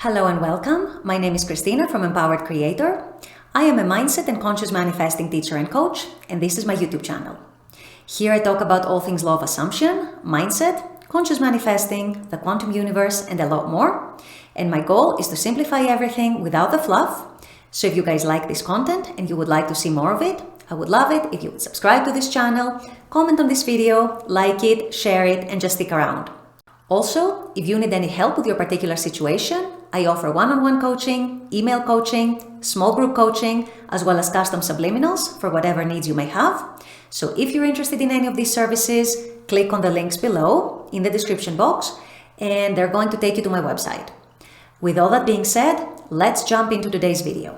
Hello and welcome. My name is Christina from Empowered Creator. I am a mindset and conscious manifesting teacher and coach, and this is my YouTube channel. Here I talk about all things law of assumption, mindset, conscious manifesting, the quantum universe, and a lot more. And my goal is to simplify everything without the fluff. So if you guys like this content and you would like to see more of it, I would love it if you would subscribe to this channel, comment on this video, like it, share it, and just stick around. Also, if you need any help with your particular situation, I offer one-on-one coaching, email coaching, small group coaching, as well as custom subliminals for whatever needs you may have. So if you're interested in any of these services, click on the links below in the description box, and they're going to take you to my website. With all that being said, let's jump into today's video.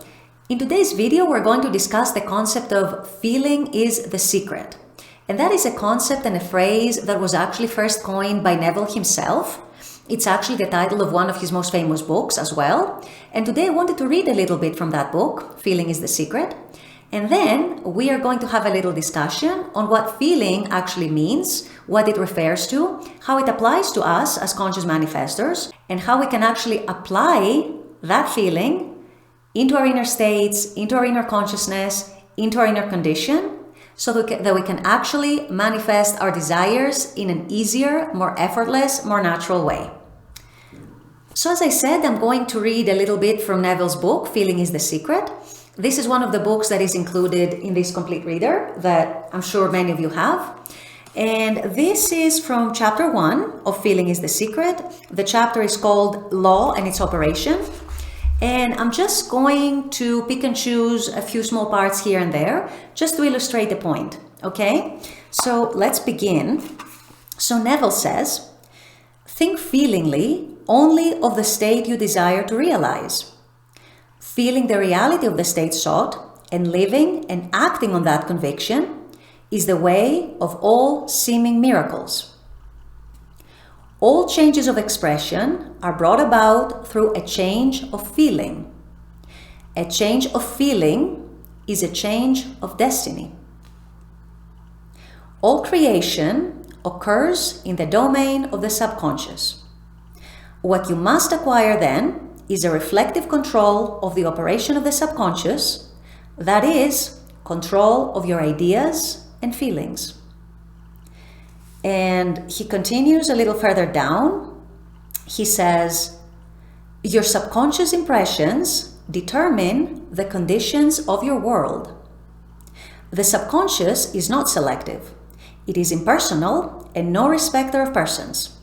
In today's video, we're going to discuss the concept of feeling is the secret. And that is a concept and a phrase that was actually first coined by Neville himself. It's actually the title of one of his most famous books as well. And today I wanted to read a little bit from that book, Feeling is the Secret. And then we are going to have a little discussion on what feeling actually means, what it refers to, how it applies to us as conscious manifestors, and how we can actually apply that feeling into our inner states, into our inner consciousness, into our inner condition, so that we can actually manifest our desires in an easier, more effortless, more natural way. So as I said, I'm going to read a little bit from Neville's book, Feeling is the Secret. This is one of the books that is included in this complete reader that I'm sure many of you have. And this is from chapter 1 of Feeling is the Secret. The chapter is called Law and its Operation. And I'm just going to pick and choose a few small parts here and there, just to illustrate the point, okay? So let's begin. So Neville says, think feelingly only of the state you desire to realize. Feeling the reality of the state sought and living and acting on that conviction is the way of all seeming miracles. All changes of expression are brought about through a change of feeling. A change of feeling is a change of destiny. All creation occurs in the domain of the subconscious. What you must acquire then is a reflective control of the operation of the subconscious, that is, control of your ideas and feelings. And he continues a little further down. He says, your subconscious impressions determine the conditions of your world. The subconscious is not selective. It is impersonal and no respecter of persons.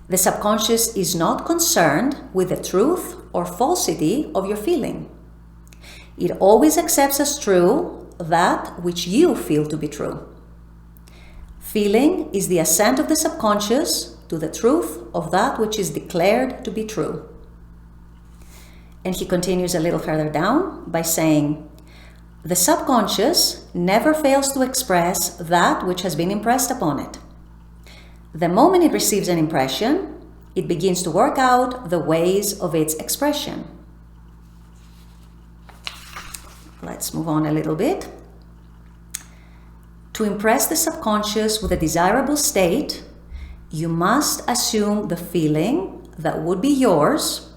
The subconscious is not concerned with the truth or falsity of your feeling. It always accepts as true that which you feel to be true. Feeling is the assent of the subconscious to the truth of that which is declared to be true. And he continues a little further down by saying, the subconscious never fails to express that which has been impressed upon it. The moment it receives an impression, it begins to work out the ways of its expression. Let's move on a little bit. To impress the subconscious with a desirable state, you must assume the feeling that would be yours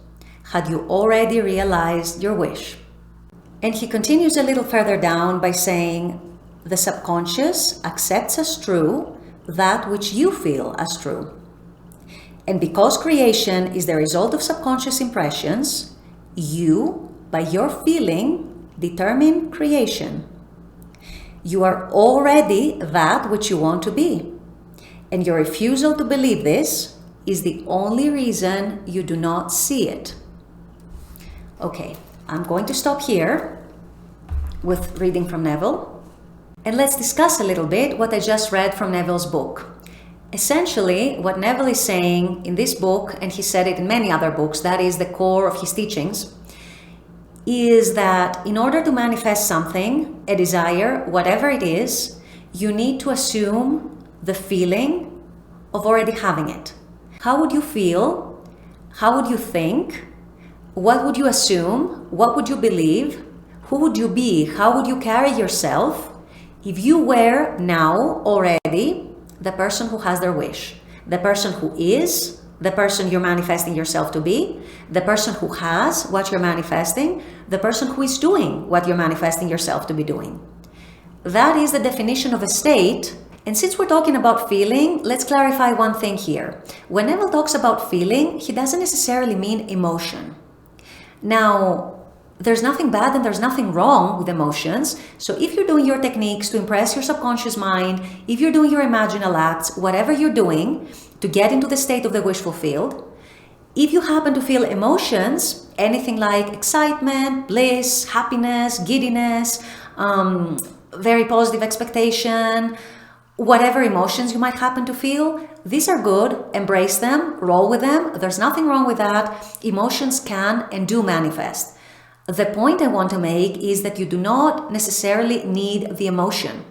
had you already realized your wish. And he continues a little further down by saying, the subconscious accepts as true that which you feel as true. And because creation is the result of subconscious impressions, you, by your feeling, determine creation. You are already that which you want to be. And your refusal to believe this is the only reason you do not see it. Okay, I'm going to stop here with reading from Neville. And let's discuss a little bit what I just read from Neville's book. Essentially, what Neville is saying in this book, and he said it in many other books, that is the core of his teachings, is that in order to manifest something, a desire, whatever it is, you need to assume the feeling of already having it. How would you feel? How would you think? What would you assume? What would you believe? Who would you be? How would you carry yourself if you were now already the person who has their wish, the person who is the person you're manifesting yourself to be, the person who has what you're manifesting, the person who is doing what you're manifesting yourself to be doing. That is the definition of a state. And since we're talking about feeling, let's clarify one thing here. When Neville talks about feeling, he doesn't necessarily mean emotion. Now, there's nothing bad and there's nothing wrong with emotions. So if you're doing your techniques to impress your subconscious mind, if you're doing your imaginal acts, whatever you're doing to get into the state of the wish fulfilled, if you happen to feel emotions, anything like excitement, bliss, happiness, giddiness, very positive expectation, whatever emotions you might happen to feel, these are good. Embrace them, roll with them. There's nothing wrong with that. Emotions can and do manifest. The point I want to make is that you do not necessarily need the emotion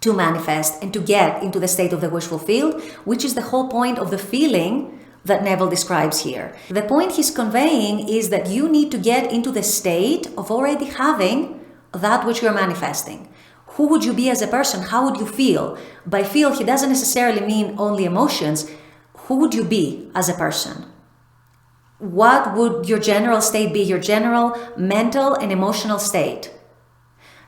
to manifest and to get into the state of the wish fulfilled, which is the whole point of the feeling that Neville describes here. The point he's conveying is that you need to get into the state of already having that which you're manifesting. Who would you be as a person? How would you feel? By feel, he doesn't necessarily mean only emotions. Who would you be as a person? What would your general state be? Your general mental and emotional state.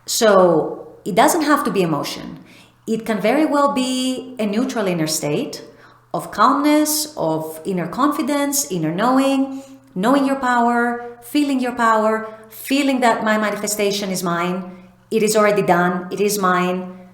So it doesn't have to be emotion. It can very well be a neutral inner state of calmness, of inner confidence, inner knowing, knowing your power, feeling that my manifestation is mine. It is already done. It is mine.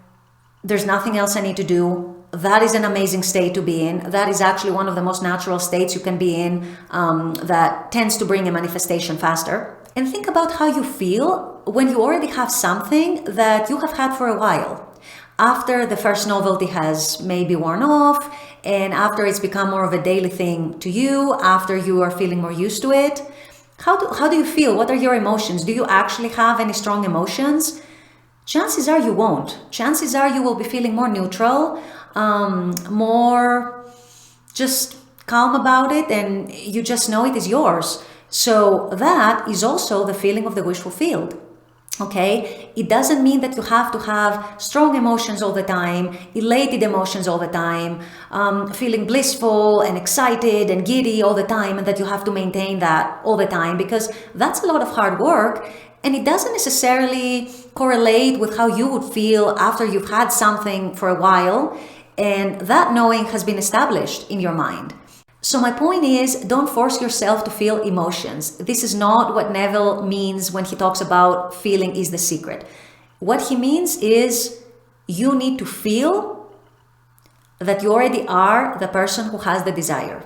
There's nothing else I need to do. That is an amazing state to be in. That is actually one of the most natural states you can be in, that tends to bring a manifestation faster. And think about how you feel when you already have something that you have had for a while. After the first novelty has maybe worn off, and after it's become more of a daily thing to you, after you are feeling more used to it, how do you feel? What are your emotions? Do you actually have any strong emotions? Chances are you won't. Chances are you will be feeling more neutral, more just calm about it, and you just know it is yours. So that is also the feeling of the wish fulfilled. Okay, it doesn't mean that you have to have strong emotions all the time, elated emotions all the time, feeling blissful and excited and giddy all the time, and that you have to maintain that all the time, because that's a lot of hard work, and it doesn't necessarily correlate with how you would feel after you've had something for a while, and that knowing has been established in your mind. So my point is, don't force yourself to feel emotions. This is not what Neville means when he talks about feeling is the secret. What he means is you need to feel that you already are the person who has the desire.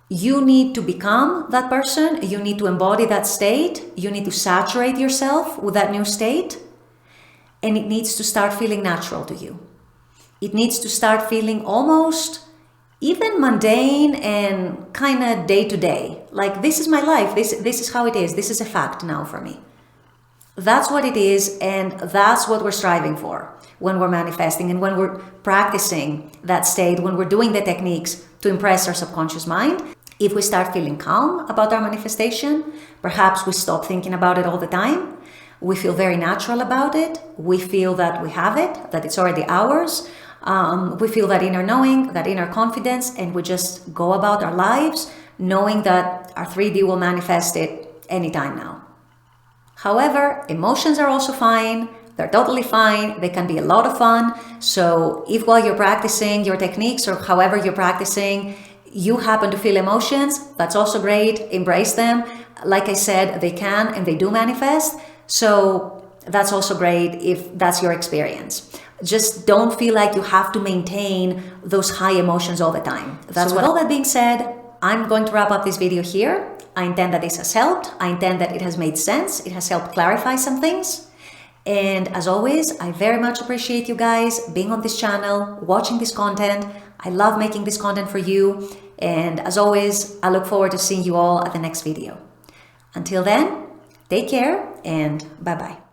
You need to become that person. You need to embody that state. You need to saturate yourself with that new state. And it needs to start feeling natural to you. It needs to start feeling almost even mundane and kind of day to day. Like, this is my life. This is how it is. This is a fact now for me. That's what it is, and that's what we're striving for when we're manifesting and when we're practicing that state, when we're doing the techniques to impress our subconscious mind. If we start feeling calm about our manifestation, perhaps we stop thinking about it all the time. We feel very natural about it. We feel that we have it, that it's already ours. We feel that inner knowing, that inner confidence, and we just go about our lives knowing that our 3D will manifest it anytime now. However, emotions are also fine. They're totally fine. They can be a lot of fun. So if while you're practicing your techniques or however you're practicing, you happen to feel emotions, that's also great. Embrace them. Like I said, they can and they do manifest. So that's also great if that's your experience. Just don't feel like you have to maintain those high emotions all the time. That's with all that being said, I'm going to wrap up this video here. I intend that this has helped. I intend that it has made sense. It has helped clarify some things. And as always, I very much appreciate you guys being on this channel, watching this content. I love making this content for you. And as always, I look forward to seeing you all at the next video. Until then, take care and bye-bye.